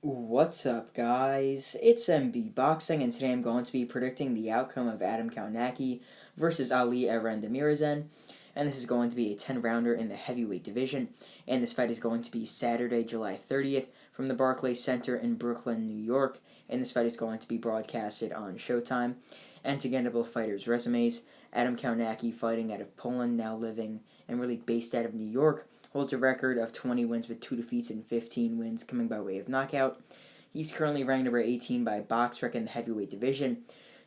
What's up, guys? It's MB Boxing, and today I'm going to be predicting the outcome of Adam Kownacki versus Ali Eren Demirezen. And this is going to be a 10-rounder in the heavyweight division. And this fight is going to be Saturday, July 30th from the Barclays Center in Brooklyn, New York. And this fight is going to be broadcasted on Showtime. And to get into both fighters' resumes, Adam Kownacki, fighting out of Poland, now living and really based out of New York, holds a record of 20 wins with 2 defeats and 15 wins coming by way of knockout. He's currently ranked number 18 by BoxRec in the heavyweight division.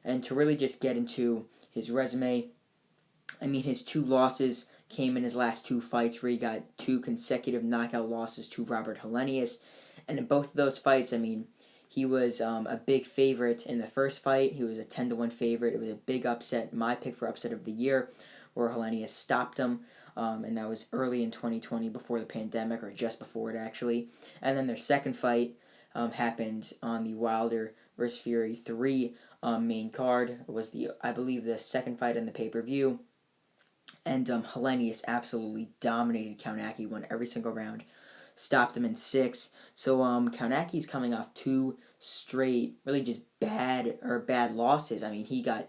And to really just get into his resume, his 2 losses came in his last 2 fights, where he got 2 consecutive knockout losses to Robert Helenius. And in both of those fights, he was a big favorite in the first fight. He was a 10-1 favorite. It was a big upset, my pick for upset of the year, where Helenius stopped him. And that was early in 2020, before the pandemic, or just before it, actually. And then their second fight happened on the Wilder vs. Fury 3 main card. It was, I believe, the second fight in the pay-per-view. And Helenius absolutely dominated Kownacki, won every single round, stopped him in 6. So Kownacki's coming off 2 straight, really just bad losses. He got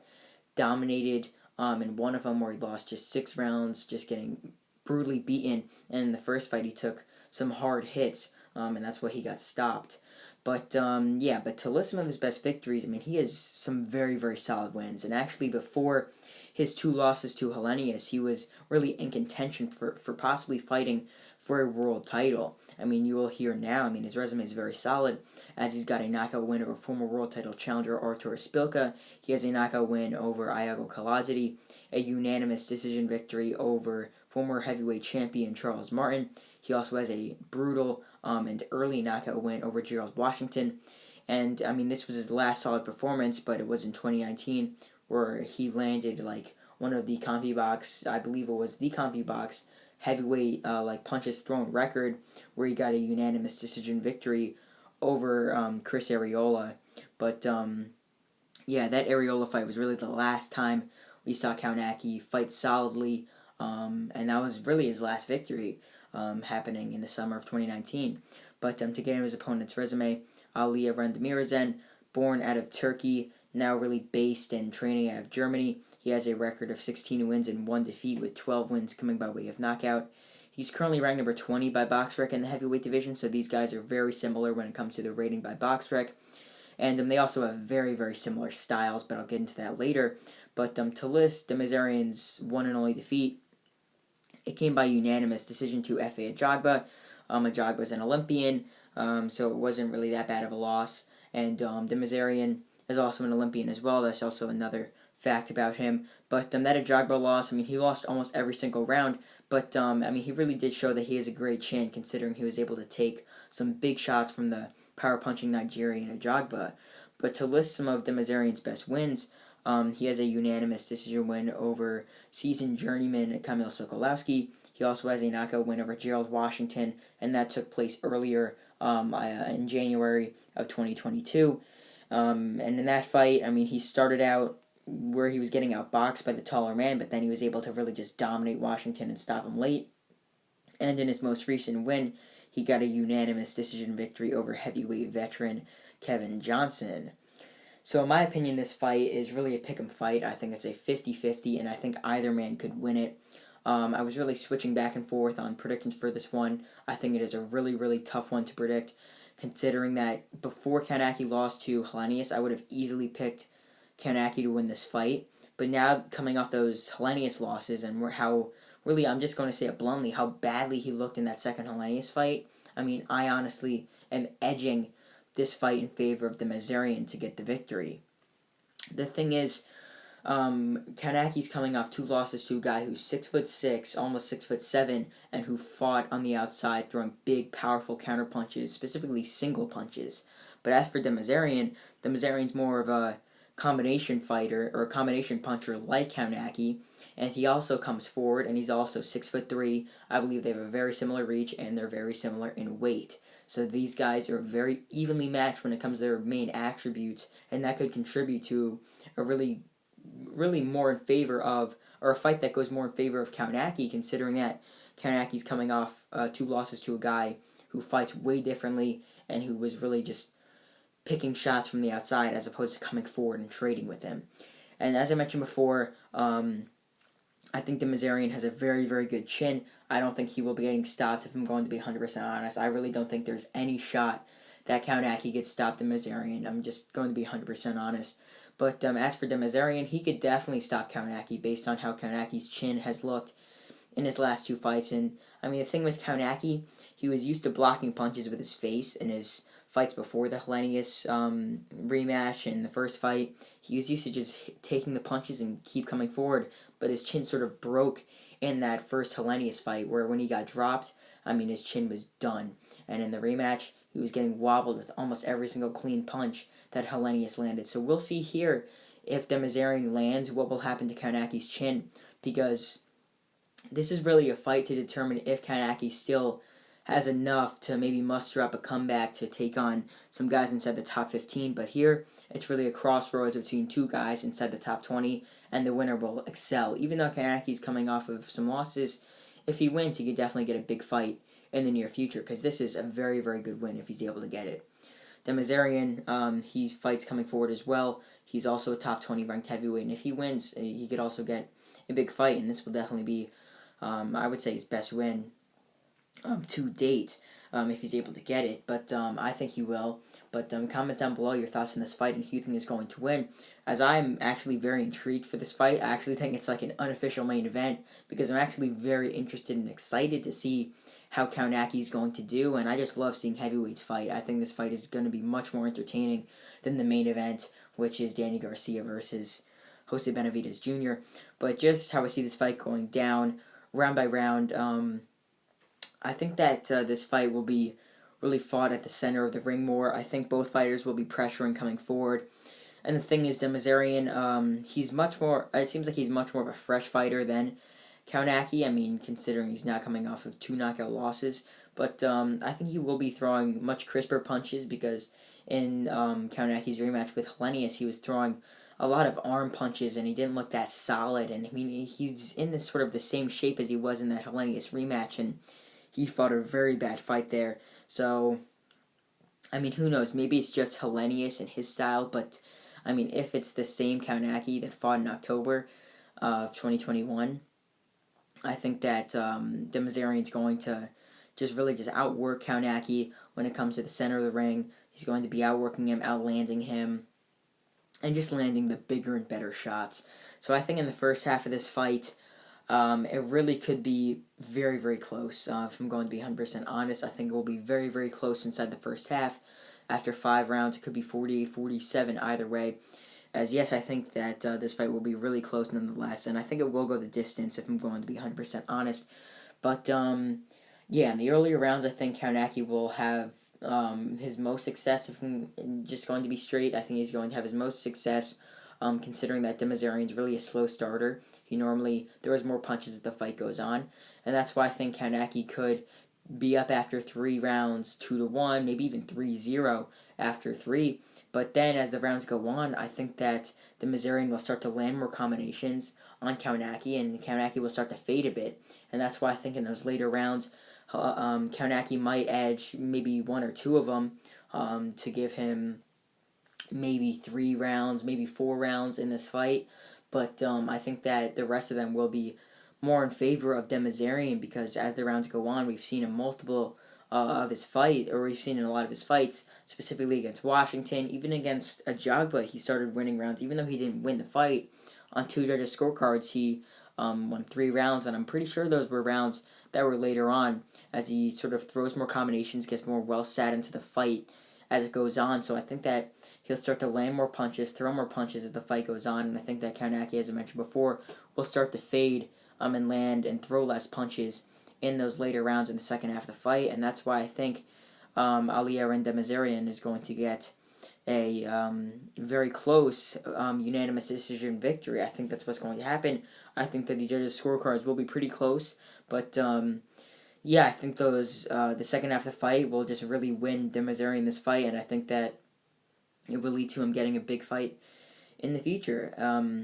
dominated in one of them, where he lost just 6 rounds, just getting brutally beaten. And in the first fight, he took some hard hits, and that's why he got stopped. But to list some of his best victories, he has some very, very solid wins. And actually, before his 2 losses to Helenius, he was really in contention for possibly fighting for a world title. You will hear now, his resume is very solid, as he's got a knockout win over former world title challenger Artur Spilka. He has a knockout win over Iago Kaladzidi, a unanimous decision victory over former heavyweight champion Charles Martin. He also has a brutal and early knockout win over Gerald Washington. And, this was his last solid performance, but it was in 2019, where he landed, one of the CompuBox, I believe it was the CompuBox heavyweight punches thrown record, where he got a unanimous decision victory over Chris Arreola. But that Arreola fight was really the last time we saw Kownacki fight solidly, and that was really his last victory, happening in the summer of 2019. But to get into his opponent's resume, Ali Eren Demirezen, born out of Turkey, now really based and training out of Germany. He has a record of 16 wins and 1 defeat, with 12 wins coming by way of knockout. He's currently ranked number 20 by BoxRec in the heavyweight division, so these guys are very similar when it comes to the rating by BoxRec. And they also have very, very similar styles, but I'll get into that later. But to list Demirezen's one and only defeat, it came by unanimous decision to Efe Ajagba. Ajagba's an Olympian, so it wasn't really that bad of a loss. And Demirezen is also an Olympian as well. That's also another fact about him. But that Ajagba loss, he lost almost every single round, but he really did show that he has a great chin, considering he was able to take some big shots from the power-punching Nigerian Ajagba. But to list some of Demirezen's best wins, he has a unanimous decision win over seasoned journeyman Kamil Sokolowski. He also has a knockout win over Gerald Washington, and that took place earlier in January of 2022. And in that fight, he started out where he was getting outboxed by the taller man, but then he was able to really just dominate Washington and stop him late. And in his most recent win, he got a unanimous decision victory over heavyweight veteran Kevin Johnson. So in my opinion, this fight is really a pick'em fight. I think it's a 50-50, and I think either man could win it. I was really switching back and forth on predictions for this one. I think it is a really, really tough one to predict, considering that before Kownacki lost to Helenius, I would have easily picked Kownacki to win this fight. But now, coming off those Helenius losses, and how, really, I'm just going to say it bluntly, how badly he looked in that second Helenius fight, I honestly am edging this fight in favor of Demirezen to get the victory. The thing is, Kownacki's coming off 2 losses to a guy who's 6'6", almost 6'7", and who fought on the outside, throwing big, powerful counter punches, specifically single punches. But as for Demirezen's more of a combination fighter, or a combination puncher like Kownacki, and he also comes forward, and he's also 6'3". I believe they have a very similar reach, and they're very similar in weight. So these guys are very evenly matched when it comes to their main attributes, and that could contribute to a really more in favor of, or a fight that goes more in favor of Kownacki, considering that Kownacki's coming off 2 losses to a guy who fights way differently and who was really just picking shots from the outside as opposed to coming forward and trading with him. And as I mentioned before, I think Demirezen has a very, very good chin. I don't think he will be getting stopped, if I'm going to be 100% honest. I really don't think there's any shot that Kownacki gets stopped Demirezen. I'm just going to be 100% honest. But as for Demirezen, he could definitely stop Kownacki based on how Kownacki's chin has looked in his last two fights. And, I mean, the thing with Kownacki, he was used to blocking punches with his face in his fights before the Hellenius rematch and the first fight. He was used to just taking the punches and keep coming forward, but his chin sort of broke in that first Hellenius fight, where when he got dropped, I mean, his chin was done. And in the rematch, he was getting wobbled with almost every single clean punch that Hellenius landed. So we'll see here if Demirezen lands, what will happen to Kownacki's chin, because this is really a fight to determine if Kownacki still has enough to maybe muster up a comeback to take on some guys inside the top 15. But here, it's really a crossroads between two guys inside the top 20, and the winner will excel. Even though Kownacki's coming off of some losses, if he wins, he could definitely get a big fight in the near future, because this is a very, very good win if he's able to get it. Demirezen, he fights coming forward as well. He's also a top 20 ranked heavyweight, and if he wins, he could also get a big fight, and this will definitely be, I would say, his best win to date, if he's able to get it. But I think he will. But comment down below your thoughts on this fight and who you think is going to win, as I'm actually very intrigued for this fight. I actually think it's like an unofficial main event, because I'm actually very interested and excited to see how Kownacki is going to do, and I just love seeing heavyweights fight. I think this fight is going to be much more entertaining than the main event, which is Danny Garcia versus Jose Benavidez Jr. But just how I see this fight going down, round by round, I think that this fight will be really fought at the center of the ring more. I think both fighters will be pressuring coming forward. And the thing is, Demirezen, he's much more, it seems like he's much more of a fresh fighter than Kownacki. I mean, considering he's now coming off of 2 knockout losses. But I think he will be throwing much crisper punches, because in Kownacki's rematch with Hellenius, he was throwing a lot of arm punches, and he didn't look that solid. And I mean, he's in this sort of the same shape as he was in that Hellenius rematch, and he fought a very bad fight there. So, I mean, who knows? Maybe it's just Hellenius and his style, but, I mean, if it's the same Kownacki that fought in October of 2021, I think that Demirezen's going to just really just outwork Kownacki when it comes to the center of the ring. He's going to be outworking him, outlanding him, and just landing the bigger and better shots. So I think in the first half of this fight, it really could be very, very close. If I'm going to be 100% honest, I think it will be very, very close inside the first half. After 5 rounds, it could be 48-47 either way. As yes, I think that this fight will be really close nonetheless, and I think it will go the distance if I'm going to be 100% honest. But, yeah, in the earlier rounds, I think Kownacki will have his most success. If I'm just going to be straight, I think he's going to have his most success, considering that Demirezen's really a slow starter. He normally throws more punches as the fight goes on, and that's why I think Kownacki could be up after 3 rounds, 2-1, maybe even 3-0 after 3. But then as the rounds go on, I think that Demirezen will start to land more combinations on Kownacki, and Kownacki will start to fade a bit. And that's why I think in those later rounds, Kownacki might edge maybe 1 or 2 of them to give him maybe 3 rounds, maybe 4 rounds in this fight. But I think that the rest of them will be more in favor of Demirezen, because as the rounds go on, we've seen in multiple of his fight, or we've seen in a lot of his fights, specifically against Washington, even against Ajagba, he started winning rounds. Even though he didn't win the fight, on 2 judges' scorecards, he won 3 rounds, and I'm pretty sure those were rounds that were later on, as he sort of throws more combinations, gets more well sat into the fight as it goes on. So I think that he'll start to land more punches, throw more punches as the fight goes on, and I think that Kownacki, as I mentioned before, will start to fade and land and throw less punches in those later rounds in the second half of the fight, and that's why I think Ali Eren Demirezen is going to get a very close unanimous decision victory. I think that's what's going to happen. I think that the judges' scorecards will be pretty close, but yeah, I think those the second half of the fight will just really win Demirezen this fight, and I think that it will lead to him getting a big fight in the future.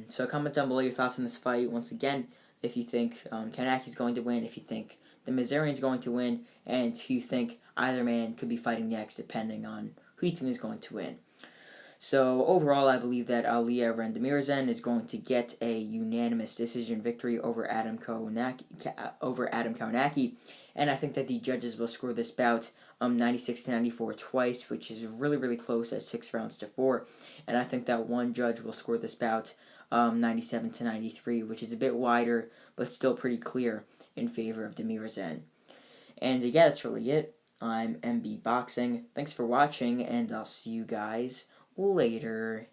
So comment down below your thoughts on this fight. Once again, if you think Kownacki's going to win, if you think the Missourian's going to win and who you think either man could be fighting next, depending on who you think is going to win. So overall, I believe that Ali Eren Demirezen is going to get a unanimous decision victory over Adam Kownacki, and I think that the judges will score this bout 96-94 twice, which is really, really close at 6 rounds to 4. And I think that one judge will score this bout 97-93, which is a bit wider, but still pretty clear in favor of Demirezen. And yeah, that's really it. I'm MB Boxing. Thanks for watching, and I'll see you guys later.